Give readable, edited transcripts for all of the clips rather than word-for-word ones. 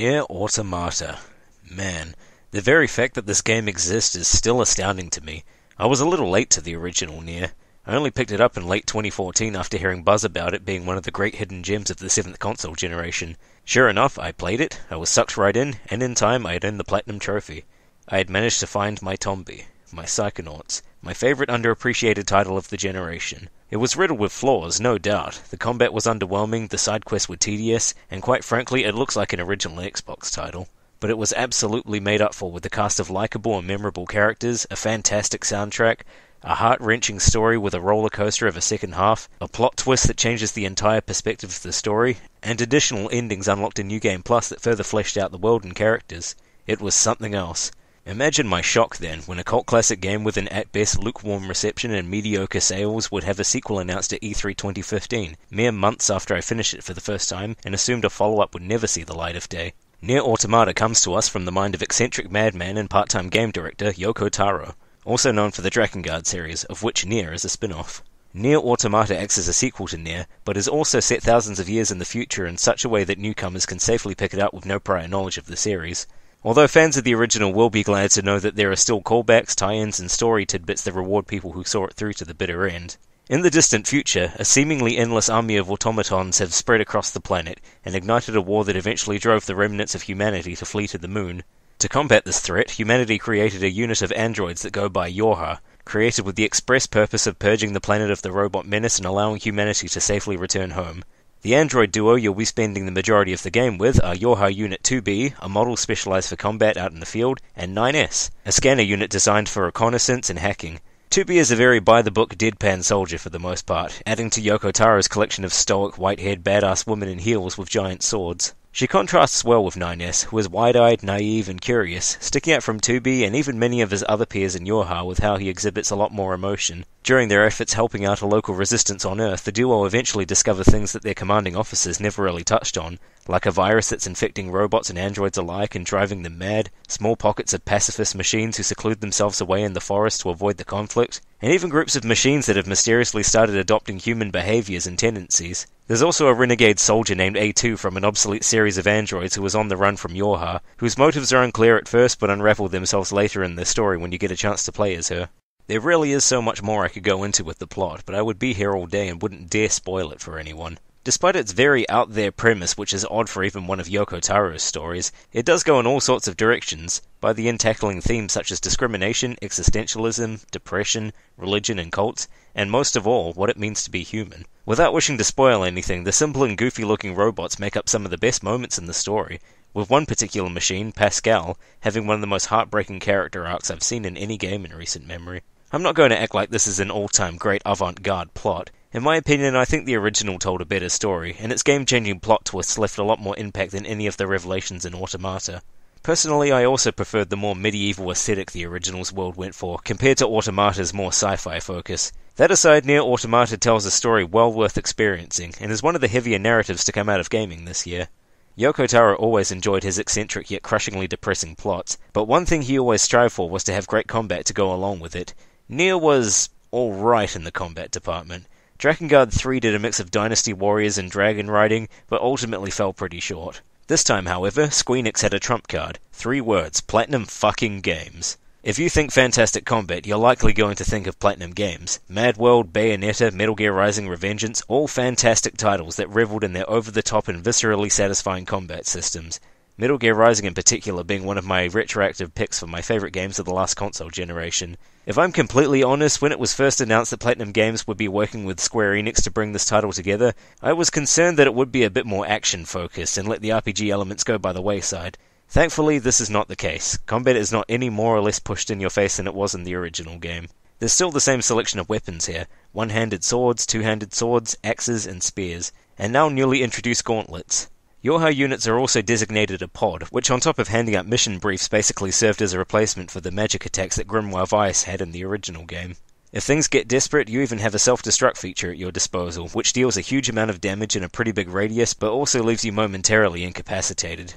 NieR Automata. Man, the very fact that this game exists is still astounding to me. I was a little late to the original NieR. I only picked it up in late 2014 after hearing buzz about it being one of the great hidden gems of the 7th console generation. Sure enough, I played it, I was sucked right in, and in time I had earned the Platinum Trophy. I had managed to find my Tombi, my Psychonauts, my favorite underappreciated title of the generation. It was riddled with flaws, no doubt. The combat was underwhelming, the side quests were tedious, and quite frankly, it looks like an original Xbox title. But it was absolutely made up for with a cast of likable and memorable characters, a fantastic soundtrack, a heart-wrenching story with a roller coaster of a second half, a plot twist that changes the entire perspective of the story, and additional endings unlocked in New Game Plus that further fleshed out the world and characters. It was something else. Imagine my shock then, when a cult classic game with an at best lukewarm reception and mediocre sales would have a sequel announced at E3 2015, mere months after I finished it for the first time, and assumed a follow-up would never see the light of day. NieR Automata comes to us from the mind of eccentric madman and part-time game director Yoko Taro, also known for the Drakengard series, of which NieR is a spin-off. NieR Automata acts as a sequel to NieR, but is also set thousands of years in the future in such a way that newcomers can safely pick it up with no prior knowledge of the series. Although fans of the original will be glad to know that there are still callbacks, tie-ins, and story tidbits that reward people who saw it through to the bitter end. In the distant future, a seemingly endless army of automatons have spread across the planet, and ignited a war that eventually drove the remnants of humanity to flee to the moon. To combat this threat, humanity created a unit of androids that go by Yorha, created with the express purpose of purging the planet of the robot menace and allowing humanity to safely return home. The android duo you'll be spending the majority of the game with are Yorha Unit 2B, a model specialized for combat out in the field, and 9S, a scanner unit designed for reconnaissance and hacking. 2B is a very by-the-book deadpan soldier for the most part, adding to Yoko Taro's collection of stoic, white-haired badass women in heels with giant swords. She contrasts well with 9S, who is wide-eyed, naive, and curious, sticking out from 2B and even many of his other peers in Yorha with how he exhibits a lot more emotion. During their efforts helping out a local resistance on Earth, the duo eventually discover things that their commanding officers never really touched on, like a virus that's infecting robots and androids alike and driving them mad, small pockets of pacifist machines who seclude themselves away in the forest to avoid the conflict, and even groups of machines that have mysteriously started adopting human behaviors and tendencies. There's also a renegade soldier named A2 from an obsolete series of androids who is on the run from Yorha, whose motives are unclear at first but unravel themselves later in the story when you get a chance to play as her. There really is so much more I could go into with the plot, but I would be here all day and wouldn't dare spoil it for anyone. Despite its very out-there premise, which is odd for even one of Yoko Taro's stories, it does go in all sorts of directions, by the end tackling themes such as discrimination, existentialism, depression, religion and cults, and most of all, what it means to be human. Without wishing to spoil anything, the simple and goofy-looking robots make up some of the best moments in the story, with one particular machine, Pascal, having one of the most heartbreaking character arcs I've seen in any game in recent memory. I'm not going to act like this is an all-time great avant-garde plot. In my opinion, I think the original told a better story, and its game-changing plot twists left a lot more impact than any of the revelations in Automata. Personally, I also preferred the more medieval aesthetic the original's world went for, compared to Automata's more sci-fi focus. That aside, NieR Automata tells a story well worth experiencing, and is one of the heavier narratives to come out of gaming this year. Yoko Taro always enjoyed his eccentric yet crushingly depressing plots, but one thing he always strived for was to have great combat to go along with it. NieR was alright in the combat department. Drakengard 3 did a mix of Dynasty Warriors and dragon riding, but ultimately fell pretty short. This time, however, Square Enix had a trump card. 3 words: Platinum fucking Games. If you think fantastic combat, you're likely going to think of Platinum Games. Mad World, Bayonetta, Metal Gear Rising Revengeance, all fantastic titles that reveled in their over-the-top and viscerally satisfying combat systems. Metal Gear Rising in particular being one of my retroactive picks for my favourite games of the last console generation. If I'm completely honest, when it was first announced that Platinum Games would be working with Square Enix to bring this title together, I was concerned that it would be a bit more action-focused and let the RPG elements go by the wayside. Thankfully, this is not the case. Combat is not any more or less pushed in your face than it was in the original game. There's still the same selection of weapons here: one-handed swords, two-handed swords, axes, and spears, and now newly introduced gauntlets. Yorha units are also designated a pod, which on top of handing out mission briefs basically served as a replacement for the magic attacks that Grimoire Vice had in the original game. If things get desperate, you even have a self-destruct feature at your disposal, which deals a huge amount of damage in a pretty big radius, but also leaves you momentarily incapacitated.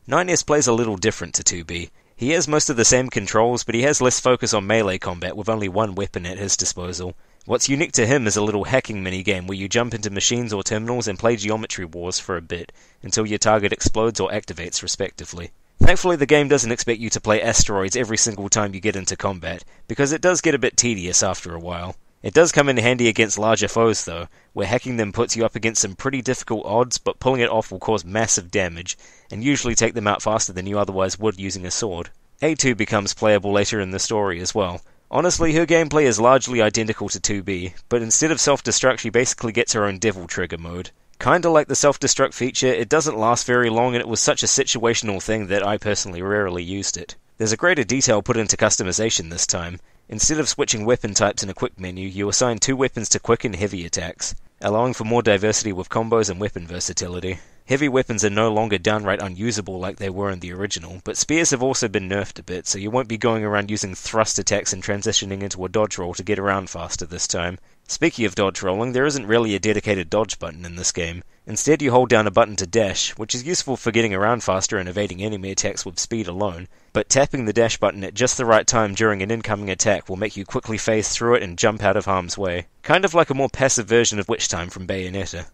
9S plays a little different to 2B. He has most of the same controls, but he has less focus on melee combat with only one weapon at his disposal. What's unique to him is a little hacking minigame where you jump into machines or terminals and play geometry wars for a bit, until your target explodes or activates respectively. Thankfully, the game doesn't expect you to play asteroids every single time you get into combat, because it does get a bit tedious after a while. It does come in handy against larger foes though, where hacking them puts you up against some pretty difficult odds, but pulling it off will cause massive damage, and usually take them out faster than you otherwise would using a sword. A2 becomes playable later in the story as well. Honestly, her gameplay is largely identical to 2B, but instead of self-destruct she basically gets her own devil trigger mode. Kinda like the self-destruct feature, it doesn't last very long and it was such a situational thing that I personally rarely used it. There's a greater detail put into customization this time. Instead of switching weapon types in a quick menu, you assign 2 weapons to quick and heavy attacks, allowing for more diversity with combos and weapon versatility. Heavy weapons are no longer downright unusable like they were in the original, but spears have also been nerfed a bit, so you won't be going around using thrust attacks and transitioning into a dodge roll to get around faster this time. Speaking of dodge rolling, there isn't really a dedicated dodge button in this game. Instead, you hold down a button to dash, which is useful for getting around faster and evading enemy attacks with speed alone, but tapping the dash button at just the right time during an incoming attack will make you quickly phase through it and jump out of harm's way. Kind of like a more passive version of Witch Time from Bayonetta.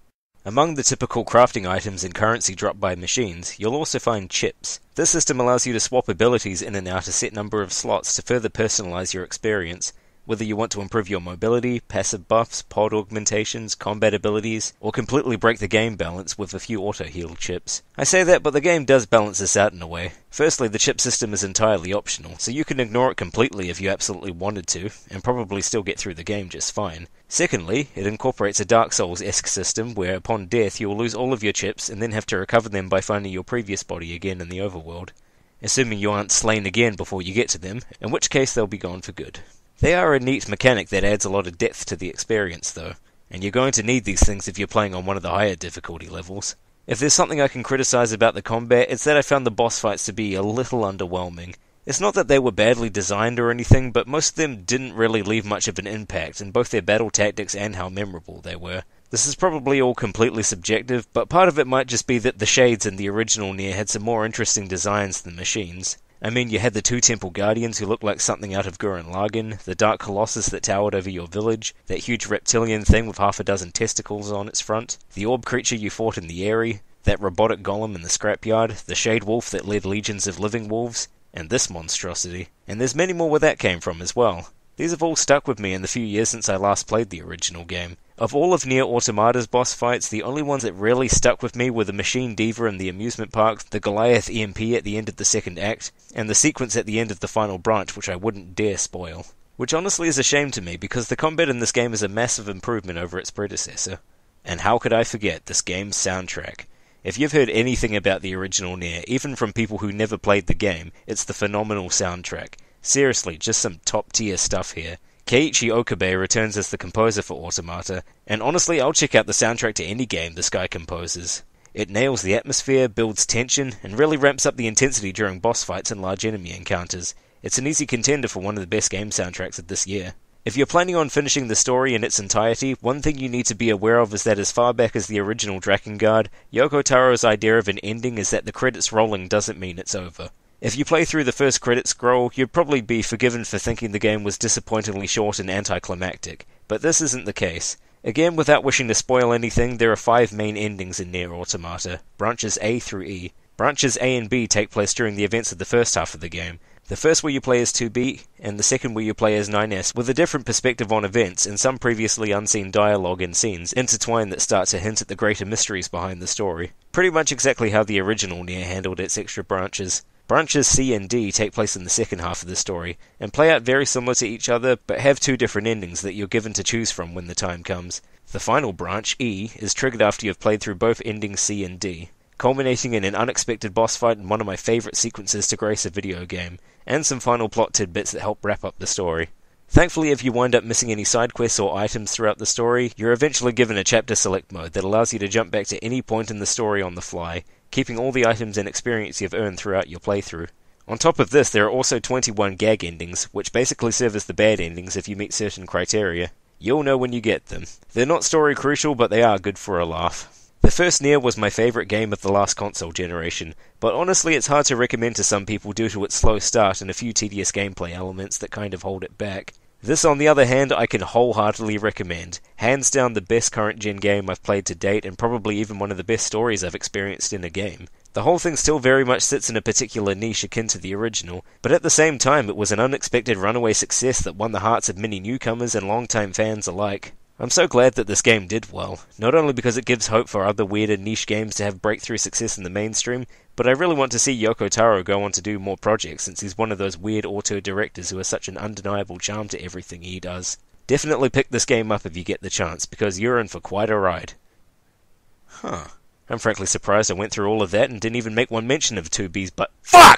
Among the typical crafting items and currency dropped by machines, you'll also find chips. This system allows you to swap abilities in and out a set number of slots to further personalize your experience, whether you want to improve your mobility, passive buffs, pod augmentations, combat abilities, or completely break the game balance with a few auto-heal chips. I say that, but the game does balance this out in a way. Firstly, the chip system is entirely optional, so you can ignore it completely if you absolutely wanted to, and probably still get through the game just fine. Secondly, it incorporates a Dark Souls-esque system where upon death you will lose all of your chips and then have to recover them by finding your previous body again in the overworld. Assuming you aren't slain again before you get to them, in which case they'll be gone for good. They are a neat mechanic that adds a lot of depth to the experience though, and you're going to need these things if you're playing on one of the higher difficulty levels. If there's something I can criticize about the combat, it's that I found the boss fights to be a little underwhelming. It's not that they were badly designed or anything, but most of them didn't really leave much of an impact in both their battle tactics and how memorable they were. This is probably all completely subjective, but part of it might just be that the shades in the original NieR had some more interesting designs than machines. I mean, you had the 2 Temple Guardians who looked like something out of Gurren Lagann, the Dark Colossus that towered over your village, that huge reptilian thing with half a dozen testicles on its front, the orb creature you fought in the Eyrie, that robotic golem in the scrapyard, the Shade Wolf that led legions of living wolves, and this monstrosity. And there's many more where that came from as well. These have all stuck with me in the few years since I last played the original game. Of all of NieR Automata's boss fights, the only ones that really stuck with me were the Machine Diva in the amusement park, the Goliath EMP at the end of the second act, and the sequence at the end of the final branch, which I wouldn't dare spoil. Which honestly is a shame to me, because the combat in this game is a massive improvement over its predecessor. And how could I forget this game's soundtrack? If you've heard anything about the original NieR, even from people who never played the game, it's the phenomenal soundtrack. Seriously, just some top-tier stuff here. Keiichi Okabe returns as the composer for Automata, and honestly I'll check out the soundtrack to any game this guy composes. It nails the atmosphere, builds tension, and really ramps up the intensity during boss fights and large enemy encounters. It's an easy contender for one of the best game soundtracks of this year. If you're planning on finishing the story in its entirety, one thing you need to be aware of is that as far back as the original Drakengard, Yoko Taro's idea of an ending is that the credits rolling doesn't mean it's over. If you play through the first credit scroll, you'd probably be forgiven for thinking the game was disappointingly short and anticlimactic, but this isn't the case. Again, without wishing to spoil anything, there are 5 main endings in NieR Automata, branches A through E. Branches A and B take place during the events of the first half of the game. The first where you play as 2B, and the second where you play as 9S, with a different perspective on events and some previously unseen dialogue and scenes intertwined that start to hint at the greater mysteries behind the story. Pretty much exactly how the original NieR handled its extra branches. Branches C and D take place in the second half of the story, and play out very similar to each other, but have 2 different endings that you're given to choose from when the time comes. The final branch, E, is triggered after you've played through both endings C and D, culminating in an unexpected boss fight and one of my favourite sequences to grace a video game, and some final plot tidbits that help wrap up the story. Thankfully, if you wind up missing any side quests or items throughout the story, you're eventually given a chapter select mode that allows you to jump back to any point in the story on the fly, keeping all the items and experience you've earned throughout your playthrough. On top of this, there are also 21 gag endings, which basically serve as the bad endings if you meet certain criteria. You'll know when you get them. They're not story crucial, but they are good for a laugh. The first NieR was my favourite game of the last console generation, but honestly it's hard to recommend to some people due to its slow start and a few tedious gameplay elements that kind of hold it back. This, on the other hand, I can wholeheartedly recommend. Hands down the best current-gen game I've played to date, and probably even one of the best stories I've experienced in a game. The whole thing still very much sits in a particular niche akin to the original, but at the same time it was an unexpected runaway success that won the hearts of many newcomers and long-time fans alike. I'm so glad that this game did well, not only because it gives hope for other weirder niche games to have breakthrough success in the mainstream, but I really want to see Yoko Taro go on to do more projects since he's one of those weird auto-directors who has such an undeniable charm to everything he does. Definitely pick this game up if you get the chance, because you're in for quite a ride. I'm frankly surprised I went through all of that and didn't even make one mention of 2B's but FUCK!